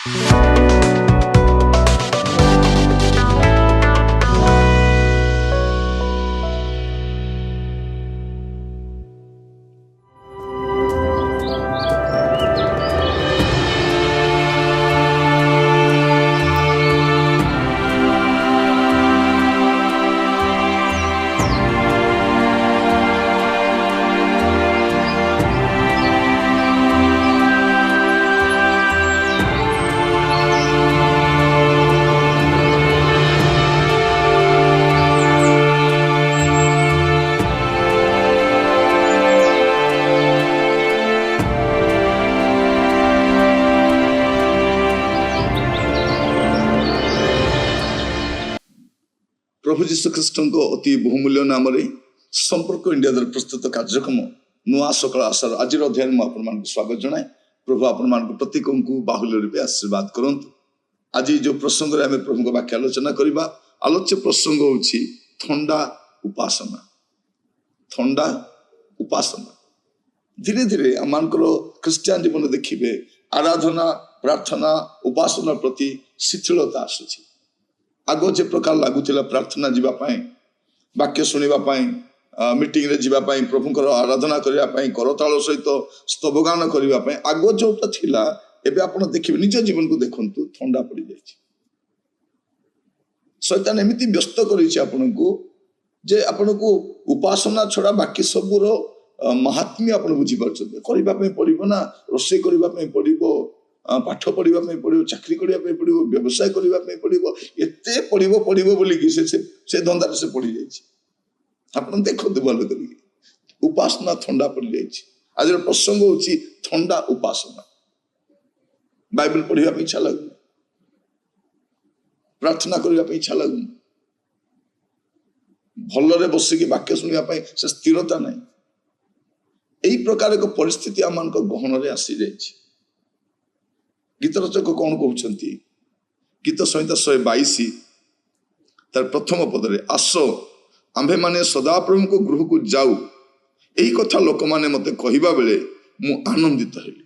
प्रभु जीशु ख्रीष्ट अति बहुमूल्य नाम संपर्क इंडिया द्वारा प्रस्तुत कार्यक्रम नुआ सकाल आशार आज अध्याय में स्वागत जनाए। प्रभु आपण प्रत्येक को बाहुल्य आशीर्वाद करूँ। आज जो प्रसंग में प्रभु वाक्य आलोचना करवा आलोच्य प्रसंग होची थंडा उपासना। थंडा उपासना धीरे धीरे आम ख्रिस्टियान जीवन देखिए आराधना प्रार्थना उपासना प्रति शिथिलता आसूची। आगो जे प्रकार लगुला प्रार्थना जीवाई वाक्य शुणापी मीटिंग रे जीवाई प्रभुंकर आराधना करने करताल सहित स्तवगान करने आगो जोटा थिला एबे आपण देखिए निज जीवन को देखंतु थंडा पड़ जाए। शैतान एमती व्यस्त करू जे आपण को उपासना छड़ा बाकी सबूर महात्म्य आप बुझीपार पड़ो ना रोषे करने पड़ो पाठ पढ़ा पड़ो चाकरी करने पड़ो व्यवसाय करने पड़ो एते पढ़ो पढ़ो बोलिकी से धंदार से पड़ जाए। देखो भल कर उपासना थंडा पड़ जाए। आज प्रसंग होची थंडा उपासना। बाइबल पढ़ा इच्छा लगुन प्रार्थना करने इच्छा लगुन भलरे बसिकी वाक्य शुणापी से स्थिरता नहीं। यही प्रकार एक परिस्थिति आम गहन आसी जाए। गीत रचक कौन कहते गीत संहिता 122 तार प्रथम पदरे आस आंभे माने सदाप्रभु को गृह को जाऊ यही कथा लोक माने मते कहवा बेले मु आनंदित हेली।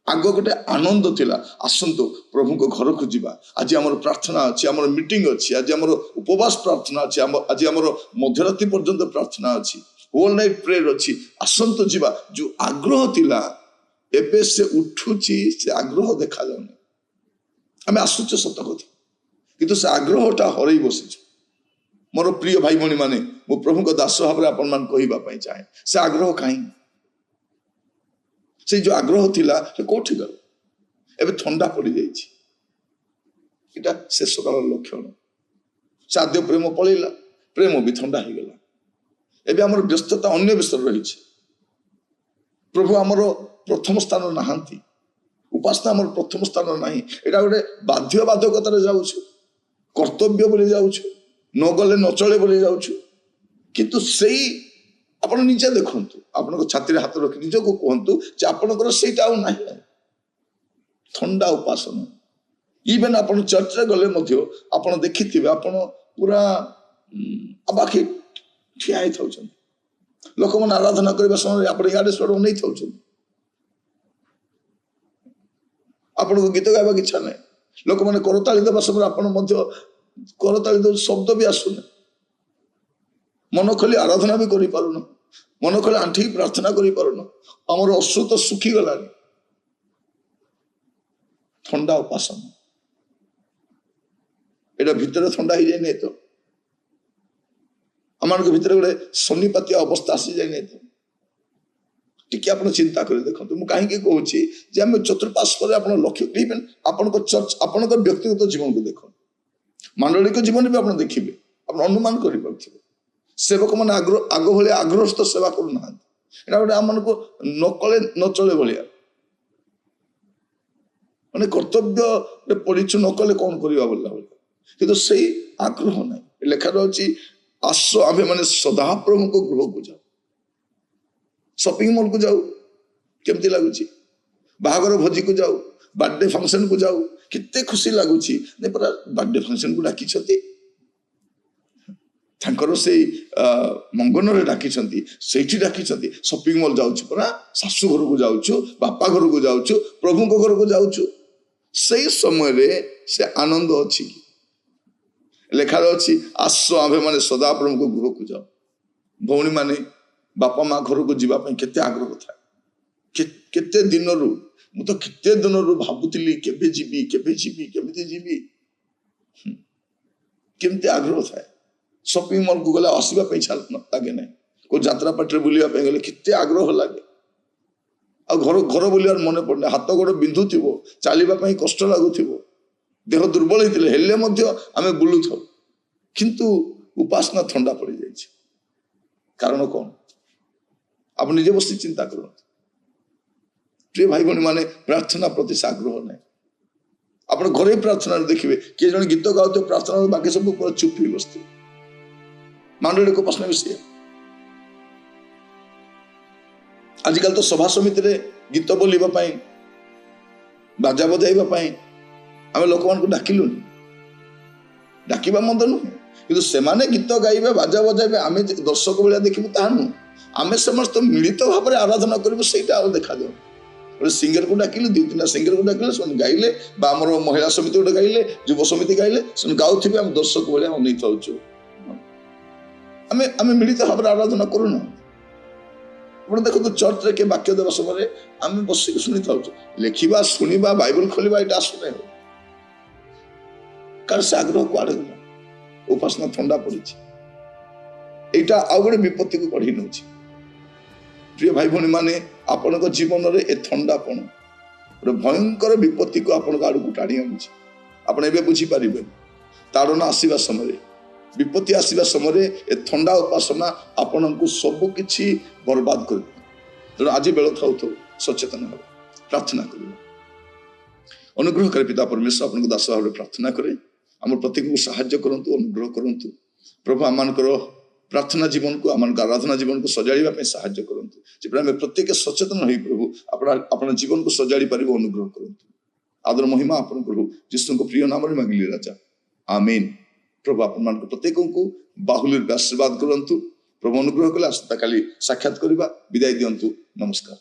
आग गोटे आनंद थिला आसंतु प्रभु को घर को जीवा। आज आमर प्रार्थना अच्छी आमर मीटिंग अच्छी आज आमर उपवास प्रार्थना अच्छी आज आमर मध्यरात्रि पर्यंत प्रार्थना अच्छी होल नाइट प्रेयर अच्छी आसंतु जीवा। जो आग्रह थिला एबे से उठुची से आग्रह देखा जाऊनी। आम आसुचे सत कथा किंतु से आग्रहटा हरई बसी। मोर प्रिय भाई भणी माने मो प्रभु को दास भाव आपण मान कहवाई चाहे से आग्रह कहीं से जो आग्रह थिला से कोठी गल एबे ठंडा पड़ जाइए। शेष काल लक्षण साध्य प्रेम पलैला प्रेम भी ठंडा हो गला। एबे आमर व्यस्तता अन्य विषय रही। प्रभु आमर प्रथम स्थान नहांती उपासना आमर प्रथम स्थान नहीं। एटा गोटे बाध्य बाधकतार जाऊँ कर्तव्य बोली जाऊँ न गले न चले बोली जाऊँ किंतु सेई आपण निजे देखंतु आपण छाती हाथ रखी निज को कहतु जे आपणकर सेटा आ नहीं। थंडा उपासना इवेन आपण चर्च रे गले मध्य आपण देखिथिबे आपण पूरा अबाखी ठिया ही थाउछन। लोक मन आराधना करबा समय आपण याडे सोड नै थाउछन। आपण को गीत गाइबा इच्छा नहीं। लोक मैंने करताली देवा समय आपण मध्य करताली दे शब्द भी आसुना। मन खोली आराधना भी करि पारुना मन खोली आंठी प्रार्थना करि पारुना। हमर अश्रु तो सुखी गलानी। थंडा उपासना एटा भितर थंडा ही जाय नै तो आमान के भितर गोटे शनिपातिया अवस्था आसी जाय नै तो टिके आप चिंता कर देखो। मुझे कहीं कहूँ आम चतुर्पार्श्व आप लक्ष्य इवेन आपण चर्च आपण व्यक्तिगत जीवन को देख मांडलिक जीवन भी आप देखिए आप अनुमान कर सेवक मैंने आग भाया आग्रह सेवा करूना गोटे आम को नकले न चले भाया माने कर्तव्य पड़ीचु नकले कौन करवा बोला कि से आग्रह ना लेखा रही आस आम मैंने सदा प्रभु को गृह को जाओ शॉपिंग मॉल को जाऊ केमती लगुच बाहागर भोजी को जाऊ बर्थडे फंक्शन को जाऊ कितने खुशी लगुच बर्थडे फंक्शन को डाकी से मंगन डाकी से डाकी शॉपिंग मॉल जाऊँ परा शाशु घर को जाऊँ बापा घर को जाऊँ प्रभु घर को जाऊँ ସେଇ ସମୟରେ ସେ ଆନନ୍ଦ ଅଛି କି? ଲେଖାରେ ଅଛି ଆସ ଆମ୍ଭେ ମାନେ ସଦାପ୍ରଭୁଙ୍କ ଗୃହକୁ ଯାଉ। ଭଉଣୀ ମାନେ ବାପା ମା ଘରକୁ ଯିବା ପାଇଁ କେତେ ଆଗ୍ରହ ଥାଏ। କେତେ ଦିନରୁ ମୁଁ ତ କେତେ ଦିନରୁ ଭାବୁଥିଲି କେବେ ଯିବି କେମିତି ଯିବି, କେମିତି ଆଗ୍ରହ ଥାଏ। ସପିଂ ମଲକୁ ଗଲେ ଆସିବା ପାଇଁ ଇଚ୍ଛା ଲାଗେ ନାହିଁ। କୋଉ ଯାତ୍ରା ପାଟିରେ ବୁଲିବା ପାଇଁ ଗଲେ କେତେ ଆଗ୍ରହ ଲାଗେ। ଆଉ ଘର ବୁଲିବାର ମନେ ପଡେ, ହାତ ଗୋଡ ବିନ୍ଧୁଥିବ, ଚାଲିବା ପାଇଁ କଷ୍ଟ ଲାଗୁଥିବ, ଦେହ ଦୁର୍ବଳ ହେଇଥିଲେ ହେଲେ ମଧ୍ୟ ଆମେ ବୁଲୁଥାଉ। କିନ୍ତୁ ଉପାସନା ଥଣ୍ଡା ପଡିଯାଇଛି। କାରଣ କଣ? ଆପଣ ନିଜେ ବସି ଚିନ୍ତା କରନ୍ତୁ। ପ୍ରିୟ ଭାଇ ଭଉଣୀ ମାନେ, ପ୍ରାର୍ଥନା ପ୍ରତି ଆଗ୍ରହ ନାହିଁ। ଆପଣ ଘରେ ପ୍ରାର୍ଥନାରେ ଦେଖିବେ କିଏ ଜଣେ ଗୀତ ଗାଉଥିବ ପ୍ରାର୍ଥନା, ବାକି ସବୁ ପୁରା ଚୁପ ହେଇ ବସିଥିବେ। ମାଣ୍ଡଳିକ ପ୍ରଶ୍ନ ବି ସେଇଆ। ଆଜିକାଲି ତ ସଭା ସମିତିରେ ଗୀତ ବୋଲିବା ପାଇଁ, ବାଜା ବଜାଇବା ପାଇଁ ଆମେ ଲୋକମାନଙ୍କୁ ଡାକିଲୁନି। ଡାକିବା ମନ୍ଦ ନୁହେଁ, କିନ୍ତୁ ସେମାନେ ଗୀତ ଗାଇବେ, ବାଜା ବଜାଇବେ, ଆମେ ଦର୍ଶକ ଭଳିଆ ଦେଖିବୁ ତାହା ନୁହଁ। ଆମେ ସମସ୍ତେ ମିଳିତ ଭାବରେ ଆରାଧନା କରିବୁ, ସେଇଟା ଆଉ ଦେଖାଯାଉ। ଗୋଟେ ସିଙ୍ଗରକୁ ଡାକିଲେ, 2-3ଟା ସିଙ୍ଗରକୁ ଡାକିଲେ, ସେମାନେ ଗାଇଲେ, ବା ଆମର ମହିଳା ସମିତି ଗୋଟେ ଗାଇଲେ, ଯୁବ ସମିତି ଗାଇଲେ, ସେମାନେ ଗାଉଥିବେ, ଆମେ ଦର୍ଶକ ଭଳିଆ ଅନେଇ ଥାଉଛୁ। ଆମେ ମିଳିତ ଭାବରେ ଆରାଧନା କରୁନୁ। ଆପଣ ଦେଖନ୍ତୁ ଚର୍ଚ୍ଚରେ କିଏ ବାକ୍ୟ ଦେବା ସମୟରେ ଆମେ ବସିକି ଶୁଣିଥାଉଛୁ। ଲେଖିବା, ଶୁଣିବା, ବାଇବଲ ଖୋଲିବା ଏଇଟା ଆସୁନାହିଁ। କାରଣ ସେ ଆଗ୍ରହ କୁଆଡେ ଗଲା? ଉପାସନା ଥଣ୍ଡା ପଡିଛି। ଏଇଟା ଆଉ ଗୋଟେ ବିପତ୍ତିକୁ କଢେଇ ନେଉଛି। ପ୍ରିୟ ଭାଇ ଭଉଣୀ ମାନେ, ଆପଣଙ୍କ ଜୀବନରେ ଏ ଥଣ୍ଡାପଣ ଗୋଟେ ଭୟଙ୍କର ବିପତ୍ତିକୁ ଆପଣଙ୍କ ଆଡକୁ ଟାଣି ଆଣୁଛି। ଆପଣ ଏବେ ବୁଝିପାରିବେନି। ତାଡ଼ନା ଆସିବା ସମୟରେ, ବିପତ୍ତି ଆସିବା ସମୟରେ ଏ ଥଣ୍ଡା ଉପାସନା ଆପଣଙ୍କୁ ସବୁ କିଛି ବର୍ବାଦ କରିଦିଏ। ତେଣୁ ଆଜି ବେଳ ଥାଉ ସଚେତନ ହେବ, ପ୍ରାର୍ଥନା କରିବା। ଅନୁଗ୍ରହକାରୀ ପିତା ପରମେଶ୍ୱର, ଆପଣଙ୍କୁ ଦାସ ଭାବରେ ପ୍ରାର୍ଥନା କରେ, ଆମର ପ୍ରତ୍ୟେକଙ୍କୁ ସାହାଯ୍ୟ କରନ୍ତୁ, ଅନୁଗ୍ରହ କରନ୍ତୁ। ପ୍ରଭୁ ଆମମାନଙ୍କର ପ୍ରାର୍ଥନା ଜୀବନକୁ, ଆମମାନଙ୍କ ଆରାଧନା ଜୀବନକୁ ସଜାଡ଼ିବା ପାଇଁ ସାହାଯ୍ୟ କରନ୍ତୁ। ଯେପରି ଆମେ ପ୍ରତ୍ୟେକ ସଚେତନ ହୋଇ ପ୍ରଭୁ ଆପଣ ଜୀବନକୁ ସଜାଡ଼ି ପାରିବେ, ଅନୁଗ୍ରହ କରନ୍ତୁ। ଆଦର ମହିମା ଆପଣଙ୍କର ଯୀଶୁଙ୍କ ପ୍ରିୟ ନାମରେ ମାଗିଲି ରାଜା, ଆମେନ୍। ପ୍ରଭୁ ଆପଣମାନଙ୍କ ପ୍ରତ୍ୟେକଙ୍କୁ ବାହୁଲ୍ୟରେ ଆଶୀର୍ବାଦ କରନ୍ତୁ। ପ୍ରଭୁ ଅନୁଗ୍ରହ କଲେ ଆସନ୍ତା କାଲି ସାକ୍ଷାତ କରିବା। ବିଦାୟ ଦିଅନ୍ତୁ। ନମସ୍କାର।